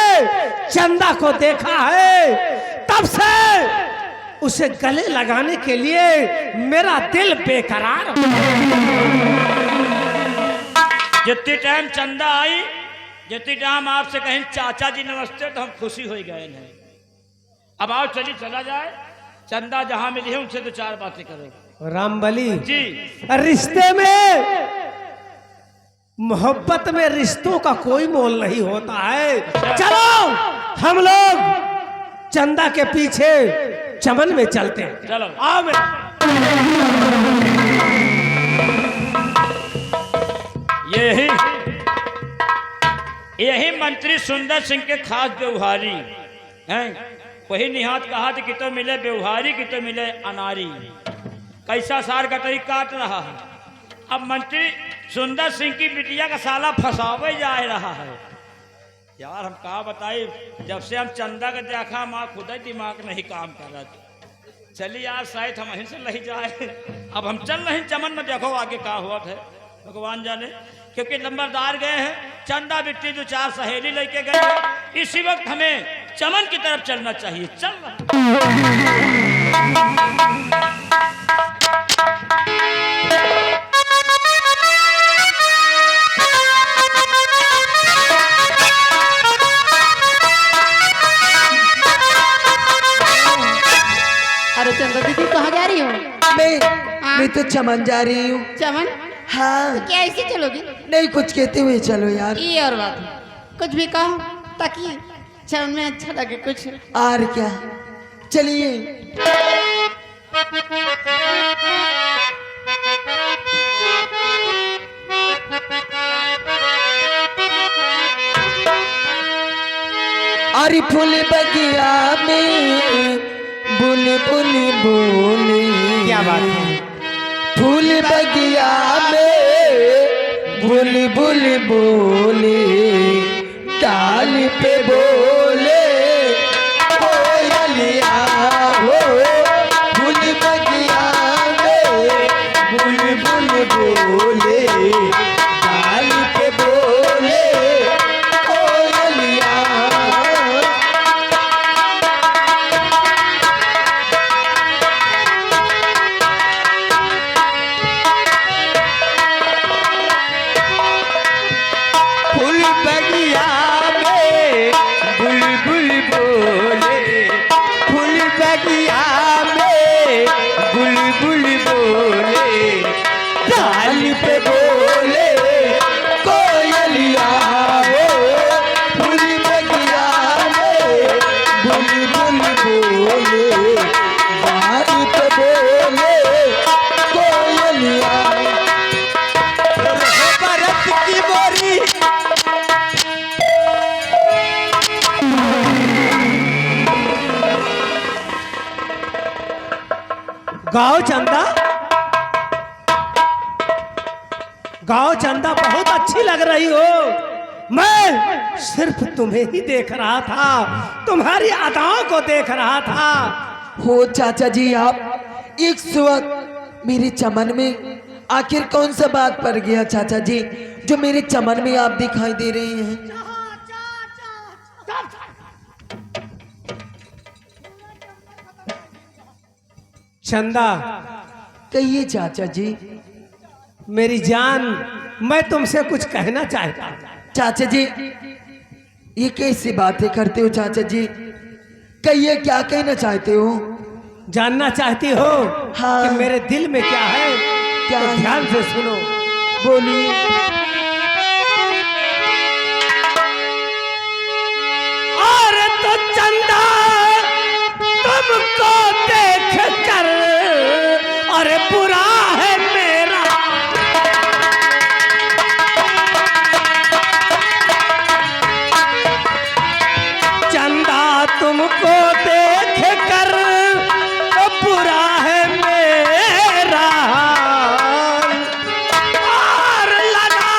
चंदा को देखा है तब से उसे गले लगाने के लिए मेरा दिल बेकरार हो जितनी टाइम चंदा आई, जितनी टाइम आपसे कहीं चाचा जी नमस्ते तो हम खुशी हो गए हैं। अब आओ चली चला जाए, चंदा जहां मिली है उनसे तो चार बातें करो। रामबली जी रिश्ते में, मोहब्बत में रिश्तों का कोई मोल नहीं होता है। चलो हम लोग चंदा के पीछे चमन में चलते हैं। चलो। आओ मेरे। यही यही मंत्री सुंदर सिंह के खास व्यवहारी हैं। वही निहात कहा था कि तो मिले व्यवहारी कि तो मिले अनारी। कैसा सार कटरी काट रहा है। अब मंत्री सुंदर सिंह की बिटिया का साला फंसावे जा रहा है। यार हम कहा बताई, जब से हम चंदा का देखा माँ खुद ही दिमाग नहीं काम कर रहा था। चलिए यार शायद हम वहीं से नहीं जाए। अब हम चल रहे हैं चमन में, देखो आगे क्या हुआ है भगवान जाने। क्योंकि नंबरदार गए हैं, चंदा बिट्टी दो चार सहेली लेके गए हैं। इसी वक्त हमें चमन की तरफ चलना चाहिए। चल अरे चंदा दीदी कहाँ जा रही हो? मैं तो चमन जा रही हूँ। चमन? हाँ। तो क्या ऐसे चलोगी? नहीं, कुछ कहते हुए चलो यार। ये और बात है, कुछ भी कहो ताकि चमन में अच्छा लगे कुछ। और क्या, चलिए। अरे फूल बगिया में बुलबुल बोले। क्या बात है? फूल बगिया में बुलबुल बोले, डाल पे बोले कोयलिया हो। फूल बगिया में बुलबुल बोले, डाल पे बोले कोयलिया। फूल बगिया में बुलबुल बोले, फूल बगिया में बुलबुल बोले, डाल पे बोले कोयलिया हो। फूल बगिया में बुलबुल बोले, डाल पे बोले कोयलिया। भरत की बोरी गाओ चंदा, गाओ चंदा, बहुत अच्छी लग रही हो। मैं सिर्फ तुम्हें ही देख रहा था, तुम्हारी अदाओं को देख रहा था। हो चाचा जी, आप एक वक्त मेरे चमन में आखिर कौन सा बात पड़ गया चाचा जी, जो मेरे चमन में आप दिखाई दे रहे हैं? चंदा, कहिए चाचा जी। मेरी जान, मैं तुमसे कुछ कहना चाहता हूं। चाचा जी, ये कैसी बातें करते हो चाचा जी? कहिए, क्या कहना चाहते हो? जानना चाहती हो हाँ। कि मेरे दिल में क्या है? क्या तो है? ध्यान से सुनो। बोलिए। और तो चंदा तुमको देख कर, अरे बुरा है मेरा। चंदा तुमको देख कर बुरा है मेरा, और लगा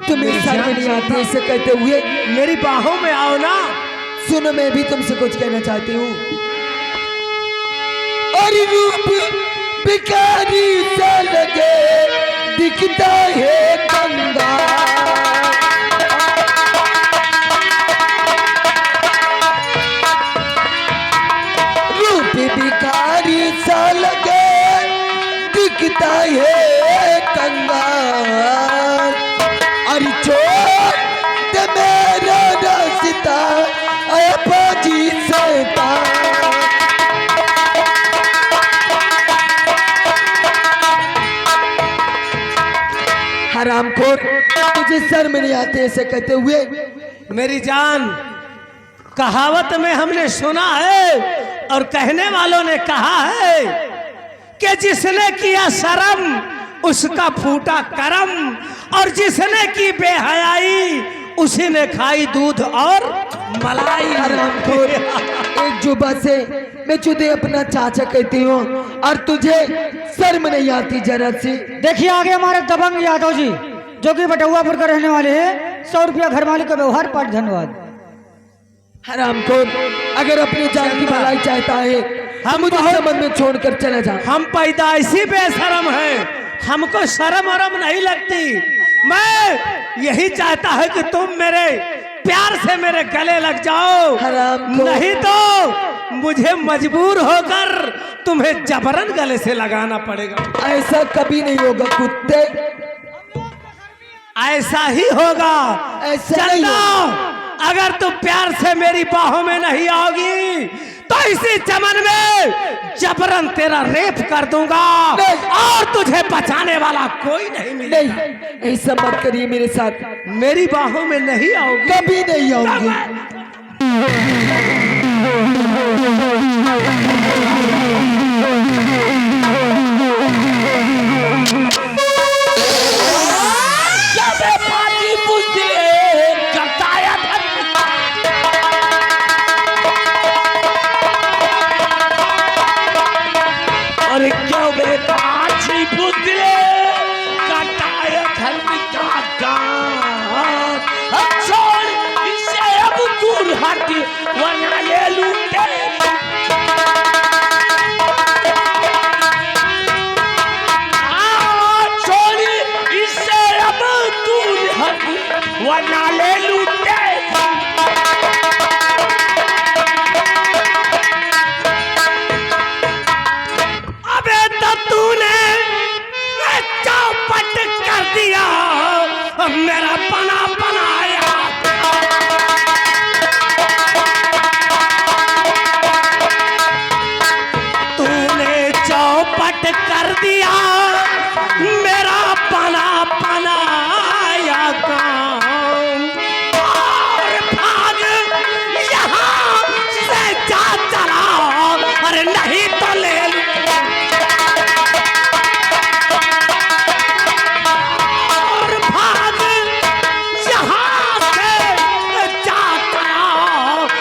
तुम्हें शर्म नहीं आती ऐसे कहते हुए? मेरी बाहों में आओ ना। सुनो, मैं भी तुमसे कुछ कहना चाहती हूँ। और रूप भिखारी सा लगे दिखता है गंगा, रूप भिखारी सा लगे दिखता है कंगाल। अरे छोड़ दे मेरा रास्ता अपाजी शैतान। हरामखोर, तुझे शर्म नहीं आते ऐसे कहते हुए? मेरी जान, कहावत में हमने सुना है और कहने वालों ने कहा है कि जिसने किया शर्म उसका फूटा करम, और जिसने की बेहयाई उसी ने खाई दूध और मलाई। हरामखोर, एक जुबा से मैं तुझे अपना चाचा कहती हूँ और तुझे शर्म नहीं आती जरा सी? देखिए आगे हमारे दबंग यादव जी जो कि बटुआपुर का रहने वाले हैं, 100 रुपया घर मालिक का व्यवहार पाठ। धन्यवाद। हरामखोर, अगर अपनी जान की भलाई चाहता है हम मुझे समझ में छोड़कर चले जा। हम पैदाइशी बेशरम हैं, हमको शर्म वरम नहीं लगती। मैं यही चाहता है कि तुम मेरे प्यार से मेरे गले लग जाओ, नहीं तो मुझे मजबूर होकर तुम्हें जबरन गले से लगाना पड़ेगा। ऐसा कभी नहीं होगा कुत्ते, ऐसा ही होगा। ऐसा नहीं चंदा, अगर तुम प्यार से मेरी बाहों में नहीं आओगी तो इसी चमन में जबरन तेरा रेप कर दूंगा और तुझे बचाने वाला कोई नहीं मिलेगा। नहीं, ऐसा मत करिए मेरे साथ। मेरी बाहों में नहीं आओगी, कभी नहीं आऊंगी। अरे क्यों बेटा अच्छी बुद्धले कटाए धर्म का काम। छोड़ इसे अब दूर हट वरना ले लूटे। छोड़ इसे अब दूर हट वरना ले लूटे। तूने चौपट कर दिया मेरा बना